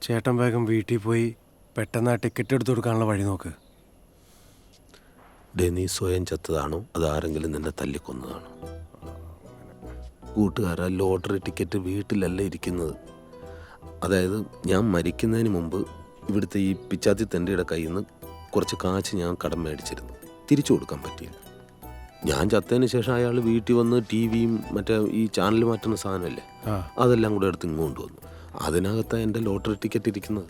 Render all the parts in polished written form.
ചേട്ടൻ വേഗം വീട്ടിൽ പോയി പെട്ടെന്ന് ആ ടിക്കറ്റ് എടുത്തു കൊടുക്കാനുള്ള വഴി നോക്ക്. നീ സ്വയം ചത്തതാണോ അതാരെങ്കിലും നിന്നെ തല്ലിക്കൊന്നതാണോ? കൂട്ടുകാരാ, ലോട്ടറി ടിക്കറ്റ് വീട്ടിലല്ല ഇരിക്കുന്നത്. അതായത് ഞാൻ മരിക്കുന്നതിന് മുമ്പ് ഇവിടുത്തെ ഈ പിച്ചാത്തി തൻ്റെയുടെ കയ്യിൽ നിന്ന് കുറച്ച് കാശ് ഞാൻ കടം മേടിച്ചിരുന്നു. തിരിച്ചു കൊടുക്കാൻ പറ്റിയില്ല. ഞാൻ ചത്തതിന് ശേഷം അയാൾ വീട്ടിൽ വന്ന് ടി വിയും മറ്റേ ഈ ചാനൽ മാറ്റുന്ന സാധനമല്ലേ, അതെല്ലാം കൂടെ എടുത്ത് ഇങ്ങോട്ട് വന്നു. അതിനകത്താണ് എൻ്റെ ലോട്ടറി ടിക്കറ്റ് ഇരിക്കുന്നത്.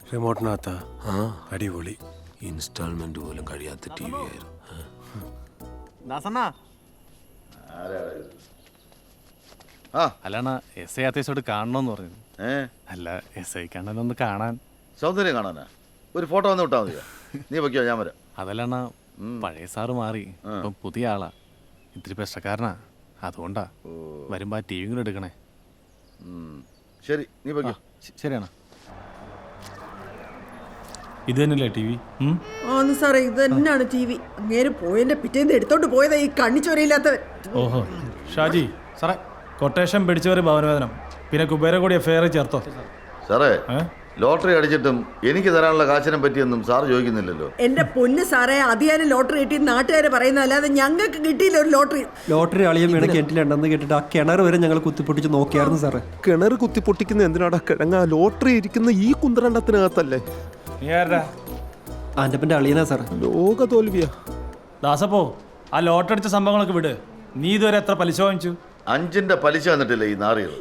റിമോട്ടിനകത്താ? ആ, അടിപൊളി. ഇൻസ്റ്റാൾമെന്റ് പോലും കഴിയാത്ത ടി വി ആയിരുന്നു. അല്ലാണ എസ് ഐ അത്യാവശ്യമായിട്ട് കാണണമെന്ന് പറഞ്ഞു. അല്ല, എസ് ഐ കണ്ണനൊന്ന് കാണാൻ. സൗന്ദര്യം കാണാനാ? ഒരു ഫോട്ടോ വന്ന് വിട്ടാൽ മതിയോ? നീ വെക്കോ, ഞാൻ വരാം. അതല്ലാണ പഴയ സാറ് മാറി, ഇപ്പം പുതിയ ആളാ, ഇത്തിരി പ്രശ്നക്കാരനാ. അതുകൊണ്ടാ വരുമ്പോ ആ ടി വി കൂടെ എടുക്കണേ. ശരി, നീ വെക്കോ. ശരിയാണ്. ഇത് തന്നെയല്ലേ ടി വി? ആന്ന് സാറേ, ഇത് തന്നെയാണ് ടി വി. അങ്ങേര് പോയതിന്റെ പിറ്റേന്ന് എടുത്തോണ്ട് പോയതാ ഈ കണ്ണിച്ചോരയില്ലാത്തവൻ. ഓഹോ, ഷാജി സാറേ, കൊട്ടേഷൻ പിടിച്ചവര് ഭവനവേദനം, പിന്നെ കുബേര കൂടി എഫ്ഐആർ ചേർത്തോ? സാറേ, ലോട്ടറി അടിച്ചിട്ടും എനിക്ക് തരാനുള്ള കാശിനെ പറ്റിയൊന്നും സാർ ചോദിക്കുന്നില്ലല്ലോ. എന്റെ പൊന്ന് സാറേ, അതിയാനും ലോട്ടറി കിട്ടി നാട്ടുകാര് പറയുന്ന അല്ലാതെ ഞങ്ങൾക്ക് കിട്ടിയില്ല ഒരു ലോട്ടറി. ലോട്ടറി അളിയും വീണ് കിണറ്റിലുണ്ടെന്ന് കേട്ടിട്ട് ആ കിണർ വരെ ഞങ്ങൾ കുത്തിപ്പൊട്ടിച്ച് നോക്കിയായിരുന്നു സാറേ. കിണർ കുത്തിപ്പൊട്ടിക്കുന്ന എന്തിനാടാ കിഴങ്ങ? ലോട്ടറി ഇരിക്കുന്ന ഈ കുന്ത്രണ്ടത്തിനകത്തല്ലേ? ആൻ്റപ്പൻ്റെ അളിയനാ സാറേ. ലോക തോൽവിയാ. ദാസപ്പോ, ആ ലോട്ടറി അടിച്ച സംഭവങ്ങളൊക്കെ വിട്. നീ ഇതുവരെ എത്ര പലിശ വാങ്ങിച്ചു? 5ന്റെ പലിശ വന്നിട്ടില്ല ഈ നാറികൾ.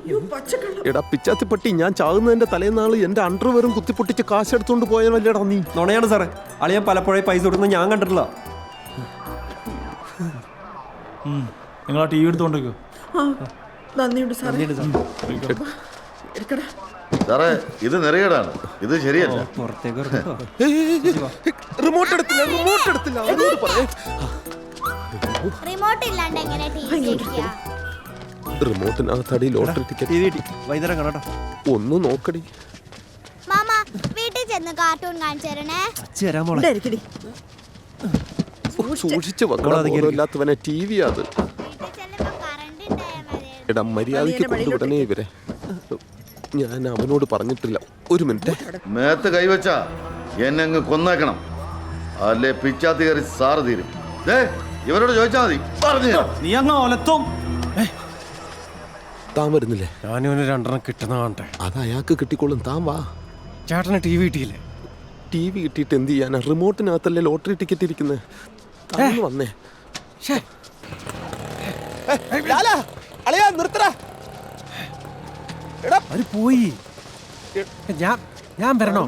എടാ പിച്ചാത്തിപ്പട്ടി, ഞാൻ ചാകുന്നതിന്റെ തലേന്നാള് എന്റെ അണ്ടർവെയറും കുത്തിപ്പൊട്ടിച്ച് കാശ് എടുത്തോണ്ട് പോയവല്ലേടാ നീ. നുണയാണ് സാറേ, അളിയൻ പലപ്പോഴേ പൈസ കൊടുക്കുന്നത് ഞാൻ കണ്ടിട്ടില്ല. നിങ്ങൾ ആ ടി വി എടുത്തോണ്ടിരിക്കോ? നന്ദിയുണ്ട് സാറേ. സാറേ, ഇത് നെറികേടാണ്, ഇത് ശരിയല്ല. പുറത്തേക്ക് റിമോട്ട് എടുത്തില്ല, റിമോട്ട് എടുത്തില്ല. അവരോട് പറഞ്ഞേ. റിമോട്ട് ഇല്ലാണ്ട് എങ്ങനെ ടിവി ശരിയാ? റിമോട്ടിനകത്തടി ലോട്ടറി ടിക്കറ്റ്. വൈകുന്നേരം കാണാട്ടോ. ഒന്ന് നോക്കടി മാമ, വീട്ടിൽ ചെന്ന് കാർട്ടൂൺ കാണിച്ചു തരണേ. സൂക്ഷിച്ചു വെക്കണമില്ലാത്തവനെ ടി വി. അത് വീട്ടിൽ ചെല്ലുമ്പോ കറണ്ട് ഉണ്ടായാൽ മതി. എടാ മര്യാദയ്ക്ക് കൊണ്ടുവിടണേ ഇവരെ. ഞാൻ അവനോട് പറഞ്ഞിട്ടില്ല. ഒരു മിനിറ്റ്. മേത്ത് കൈവച്ച എന്നെ അങ്ങ് കൊന്നേക്കണം, അല്ലേ പിച്ചാത്തി കയറി സാറ് തീരും. ഇവരോട് ചോദിച്ചാൽ മതി, പറഞ്ഞു. നീ അങ്ങ് ഒലത്തും. താൻ വരുന്നില്ലേ? ഞാനിവന് 2 കിട്ടുന്ന കാണട്ടെ. അത് അയാൾക്ക് കിട്ടിക്കോളും. താൻ വാ. ചേട്ടന് ടി വി കിട്ടിയില്ലേ? ടി വി കിട്ടിയിട്ട് എന്ത് ചെയ്യാനാ? റിമോട്ടിനകത്തല്ലേ ലോട്ടറി ടിക്കറ്റ് ഇരിക്കുന്നത്. വന്നേ. അവര് പോയി. ഞാൻ വരണോ?